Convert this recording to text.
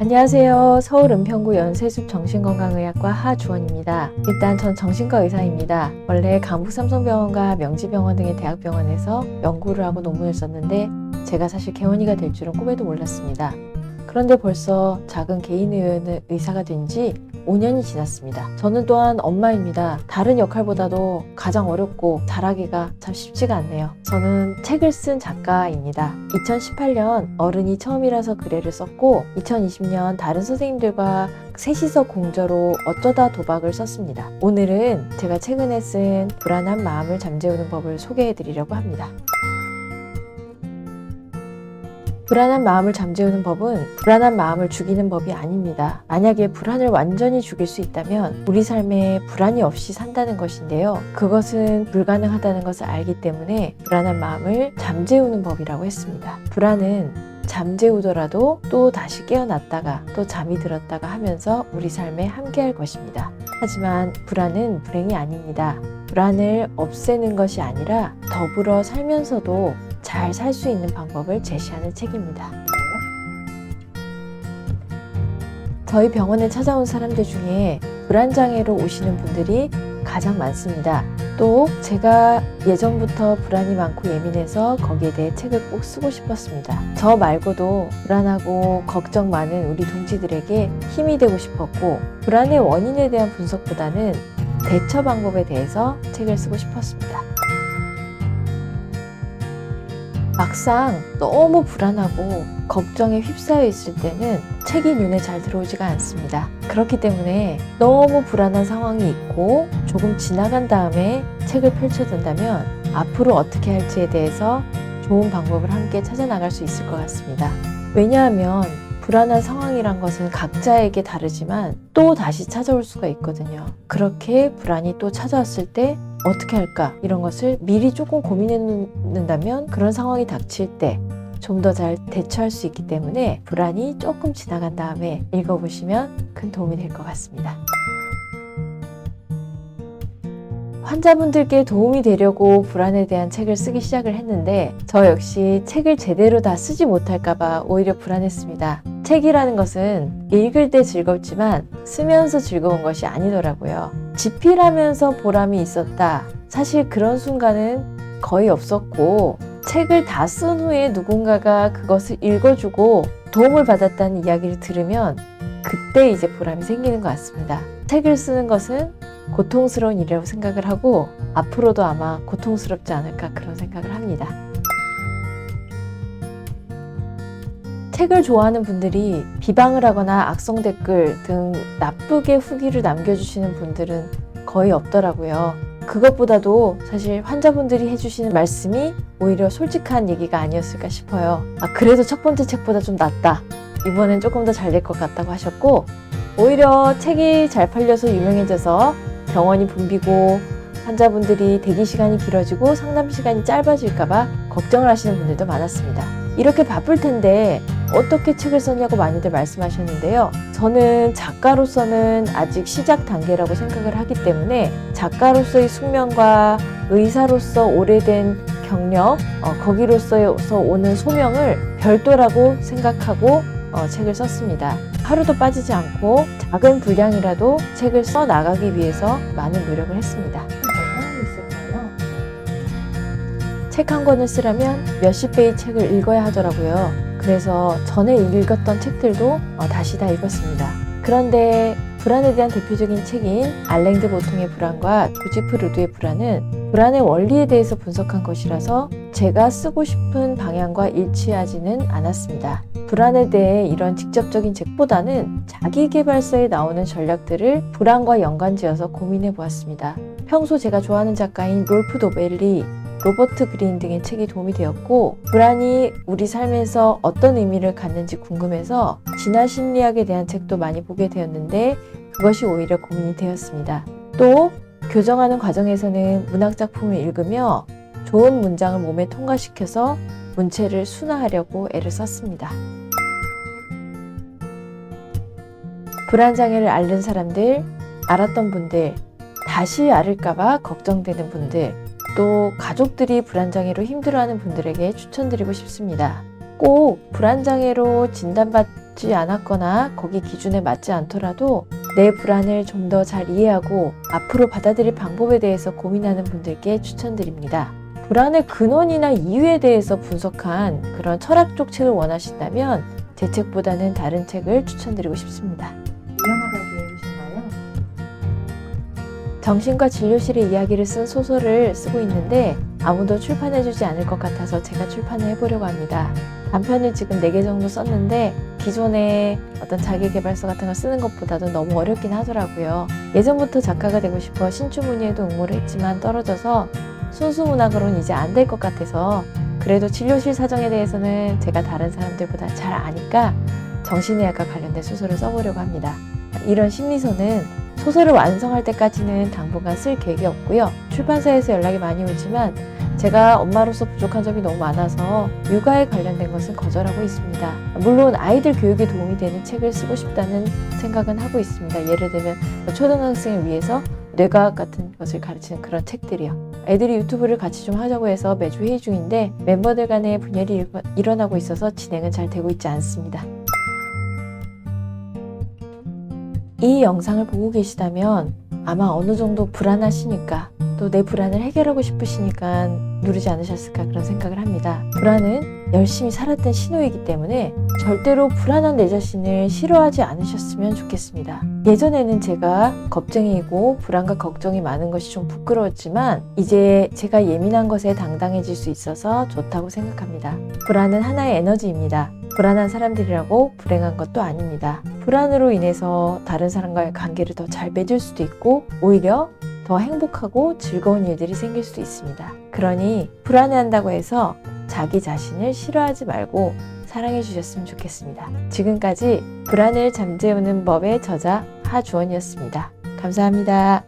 안녕하세요. 서울 은평구 연세숲 정신건강의학과 하주원입니다. 일단 전 정신과 의사입니다. 원래 강북 삼성병원과 명지병원 등의 대학병원에서 연구를 하고 논문을 썼는데 제가 사실 개원이가 될 줄은 꿈에도 몰랐습니다. 그런데 벌써 작은 개인 의사가 된 지 5년이 지났습니다. 저는 또한 엄마입니다. 다른 역할보다도 가장 어렵고 잘하기가 참 쉽지가 않네요. 저는 책을 쓴 작가입니다. 2018년 어른이 처음이라서 글을 썼고 2020년 다른 선생님들과 셋이서 공저로 어쩌다 도박을 썼습니다. 오늘은 제가 최근에 쓴 불안한 마음을 잠재우는 법을 소개해 드리려고 합니다. 불안한 마음을 잠재우는 법은 불안한 마음을 죽이는 법이 아닙니다. 만약에 불안을 완전히 죽일 수 있다면 우리 삶에 불안이 없이 산다는 것인데요. 그것은 불가능하다는 것을 알기 때문에 불안한 마음을 잠재우는 법이라고 했습니다. 불안은 잠재우더라도 또 다시 깨어났다가 또 잠이 들었다가 하면서 우리 삶에 함께할 것입니다. 하지만 불안은 불행이 아닙니다. 불안을 없애는 것이 아니라 더불어 살면서도 잘 살 수 있는 방법을 제시하는 책입니다. 저희 병원에 찾아온 사람들 중에 불안장애로 오시는 분들이 가장 많습니다. 또 제가 예전부터 불안이 많고 예민해서 거기에 대해 책을 꼭 쓰고 싶었습니다. 저 말고도 불안하고 걱정 많은 우리 동지들에게 힘이 되고 싶었고 불안의 원인에 대한 분석보다는 대처 방법에 대해서 책을 쓰고 싶었습니다. 막상 너무 불안하고 걱정에 휩싸여 있을 때는 책이 눈에 잘 들어오지가 않습니다. 그렇기 때문에 너무 불안한 상황이 있고 조금 지나간 다음에 책을 펼쳐든다면 앞으로 어떻게 할지에 대해서 좋은 방법을 함께 찾아나갈 수 있을 것 같습니다. 왜냐하면 불안한 상황이란 것은 각자에게 다르지만 또 다시 찾아올 수가 있거든요. 그렇게 불안이 또 찾아왔을 때 어떻게 할까? 이런 것을 미리 조금 고민해 놓는다면 그런 상황이 닥칠 때 좀 더 잘 대처할 수 있기 때문에 불안이 조금 지나간 다음에 읽어보시면 큰 도움이 될 것 같습니다. 환자분들께 도움이 되려고 불안에 대한 책을 쓰기 시작을 했는데 저 역시 책을 제대로 다 쓰지 못할까봐 오히려 불안했습니다. 책이라는 것은 읽을 때 즐겁지만 쓰면서 즐거운 것이 아니더라고요. 집필하면서 보람이 있었다. 사실 그런 순간은 거의 없었고 책을 다 쓴 후에 누군가가 그것을 읽어주고 도움을 받았다는 이야기를 들으면 그때 이제 보람이 생기는 것 같습니다. 책을 쓰는 것은 고통스러운 일이라고 생각을 하고 앞으로도 아마 고통스럽지 않을까 그런 생각을 합니다. 책을 좋아하는 분들이 비방을 하거나 악성 댓글 등 나쁘게 후기를 남겨주시는 분들은 거의 없더라고요. 그것보다도 사실 환자분들이 해주시는 말씀이 오히려 솔직한 얘기가 아니었을까 싶어요. 그래도 첫 번째 책보다 좀 낫다. 이번엔 조금 더 잘 될 것 같다고 하셨고 오히려 책이 잘 팔려서 유명해져서 병원이 붐비고 환자분들이 대기 시간이 길어지고 상담 시간이 짧아질까봐 걱정을 하시는 분들도 많았습니다. 이렇게 바쁠 텐데 어떻게 책을 썼냐고 많이들 말씀하셨는데요. 저는 작가로서는 아직 시작 단계라고 생각을 하기 때문에 작가로서의 숙명과 의사로서 오래된 경력, 거기로서 오는 소명을 별도라고 생각하고 책을 썼습니다. 하루도 빠지지 않고 작은 분량이라도 책을 써 나가기 위해서 많은 노력을 했습니다. 책 한 권을 쓰려면 몇십 배의 책을 읽어야 하더라고요. 그래서 전에 읽었던 책들도 다시 다 읽었습니다. 그런데 불안에 대한 대표적인 책인 알랭드 보통의 불안과 조지프 루드의 불안은 불안의 원리에 대해서 분석한 것이라서 제가 쓰고 싶은 방향과 일치하지는 않았습니다. 불안에 대해 이런 직접적인 책보다는 자기계발서에 나오는 전략들을 불안과 연관지어서 고민해 보았습니다. 평소 제가 좋아하는 작가인 롤프 도벨리, 로버트 그린 등의 책이 도움이 되었고 불안이 우리 삶에서 어떤 의미를 갖는지 궁금해서 진화심리학에 대한 책도 많이 보게 되었는데 그것이 오히려 고민이 되었습니다. 또 교정하는 과정에서는 문학작품을 읽으며 좋은 문장을 몸에 통과시켜서 문체를 순화하려고 애를 썼습니다. 불안장애를 앓는 사람들, 알았던 분들, 다시 앓을까봐 걱정되는 분들, 또 가족들이 불안장애로 힘들어하는 분들에게 추천드리고 싶습니다. 꼭 불안장애로 진단받지 않았거나 거기 기준에 맞지 않더라도 내 불안을 좀 더 잘 이해하고 앞으로 받아들일 방법에 대해서 고민하는 분들께 추천드립니다. 불안의 근원이나 이유에 대해서 분석한 그런 철학 쪽 책을 원하신다면 제 책보다는 다른 책을 추천드리고 싶습니다. 유명하다고 읽으신가요? 정신과 진료실의 이야기를 쓴 소설을 쓰고 있는데 아무도 출판해주지 않을 것 같아서 제가 출판을 해보려고 합니다. 단편을 지금 4개 정도 썼는데 기존의 어떤 자기계발서 같은 걸 쓰는 것보다도 너무 어렵긴 하더라고요. 예전부터 작가가 되고 싶어 신춘문예에도 응모를 했지만 떨어져서 순수문학으로는 이제 안 될 것 같아서 그래도 진료실 사정에 대해서는 제가 다른 사람들보다 잘 아니까 정신의학과 관련된 소설을 써보려고 합니다. 이런 심리서는 소설을 완성할 때까지는 당분간 쓸 계획이 없고요. 출판사에서 연락이 많이 오지만 제가 엄마로서 부족한 점이 너무 많아서 육아에 관련된 것은 거절하고 있습니다. 물론 아이들 교육에 도움이 되는 책을 쓰고 싶다는 생각은 하고 있습니다. 예를 들면 초등학생을 위해서 뇌과학 같은 것을 가르치는 그런 책들이요. 애들이 유튜브를 같이 좀 하자고 해서 매주 회의 중인데 멤버들 간에 분열이 일어나고 있어서 진행은 잘 되고 있지 않습니다. 이 영상을 보고 계시다면 아마 어느 정도 불안하시니까 또 내 불안을 해결하고 싶으시니까 누르지 않으셨을까 그런 생각을 합니다. 불안은 열심히 살았던 신호이기 때문에 절대로 불안한 내 자신을 싫어하지 않으셨으면 좋겠습니다. 예전에는 제가 겁쟁이이고 불안과 걱정이 많은 것이 좀 부끄러웠지만 이제 제가 예민한 것에 당당해질 수 있어서 좋다고 생각합니다. 불안은 하나의 에너지입니다. 불안한 사람들이라고 불행한 것도 아닙니다. 불안으로 인해서 다른 사람과의 관계를 더 잘 맺을 수도 있고 오히려 더 행복하고 즐거운 일들이 생길 수도 있습니다. 그러니 불안해한다고 해서 자기 자신을 싫어하지 말고 사랑해 주셨으면 좋겠습니다. 지금까지 불안을 잠재우는 법의 저자 하주원이었습니다. 감사합니다.